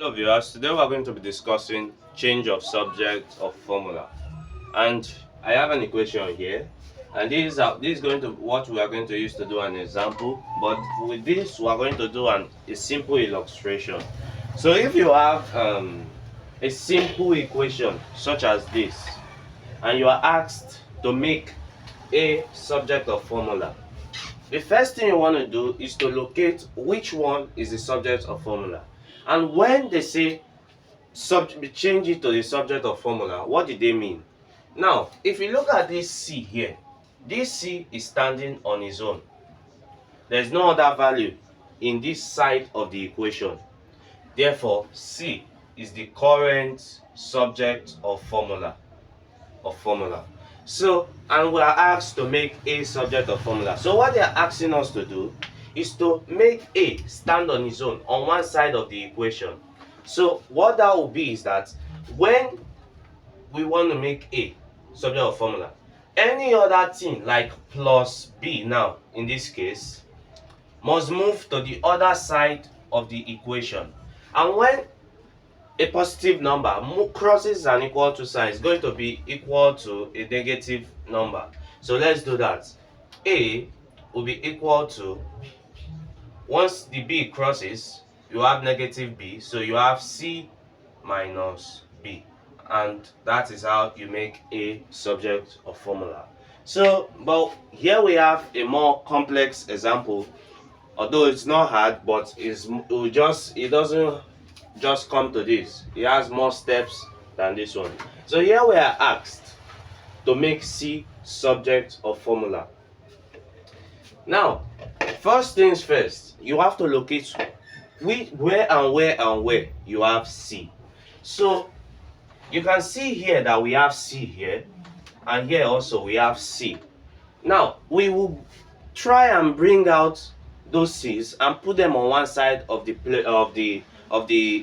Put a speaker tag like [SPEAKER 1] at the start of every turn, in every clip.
[SPEAKER 1] Hello viewers, today we are going to be discussing change of subject of formula, and I have an equation here, and this is going to what we are going to use to do an example, but with this we are going to do a simple illustration. So if you have a simple equation such as this, and you are asked to make a subject of formula, the first thing you want to do is to locate which one is the subject of formula. And when they say change it to the subject of formula, what did they mean? Now, if you look at this C here, this C is standing on its own. There's no other value in this side of the equation. Therefore, C is the current subject of formula. So, and we are asked to make A subject of formula. So what they are asking us to do is to make A stand on its own on one side of the equation. So what that will be is that when we want to make A subject of formula, any other thing like plus B now in this case must move to the other side of the equation. And when a positive number crosses an equal to sign, is going to be equal to a negative number. So let's do that. A will be equal to, once the B crosses, you have negative B, so you have C minus B, and that is how you make A subject of formula. So, but here we have a more complex example, although it's not hard, but it doesn't just come to this. It has more steps than this one. So here we are asked to make C subject of formula. Now, first things first, you have to locate where you have C. So you can see here that we have C here, and here also we have C. Now we will try and bring out those C's and put them on one side of the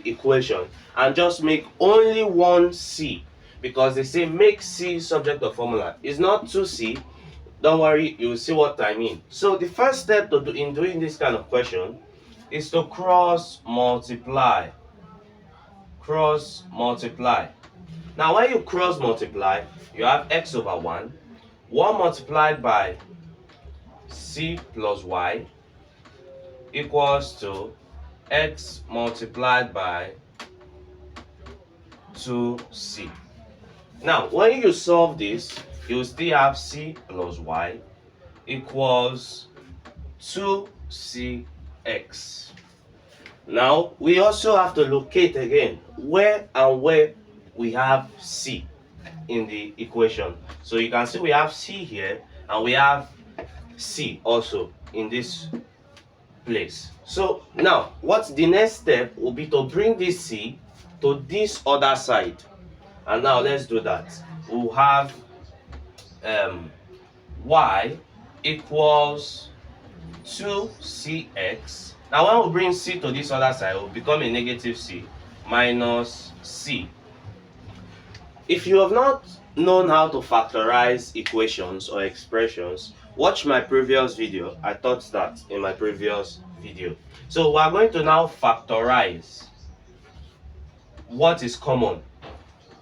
[SPEAKER 1] equation and just make only one C, because they say make C subject of formula. It's not 2C. Don't worry, you'll see what I mean. So the first step to do in doing this kind of question is to cross multiply. Now when you cross multiply, you have x over 1 multiplied by C plus y equals to x multiplied by 2c. Now when you solve this, you still have c plus y equals 2cx. Now we also have to locate again where we have c in the equation. So you can see we have c here and we have c also in this place. So now what's the next step will be to bring this c to this other side. And now let's do that. We'll have y equals 2cx. Now when we bring c to this other side, it will become a negative c minus c. If you have not known how to factorize equations or expressions, watch my previous video. I taught that in my previous video. So we are going to now factorize what is common.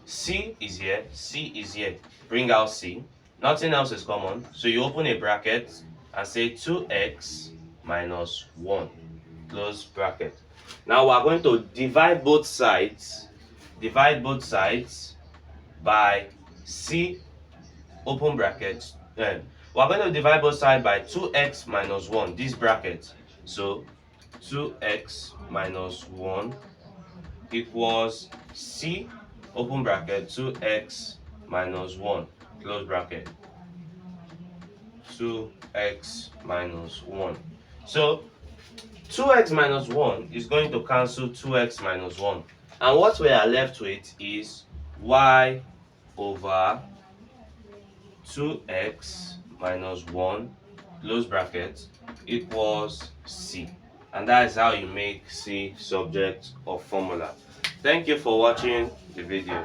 [SPEAKER 1] C is here, C is here. Bring out C. Nothing else is common. So you open a bracket and say 2x minus 1. Close bracket. Now we are going to divide both sides. By C, open bracket. Then we are going to divide both sides by 2x minus 1, this bracket. So 2x minus 1 equals C, open bracket, 2x minus 1, close bracket. 2x minus 1. So 2x minus 1 is going to cancel 2x minus 1. And what we are left with is y over 2x minus 1, close bracket, equals c. And that is how you make C subject of formula. Thank you for watching the video.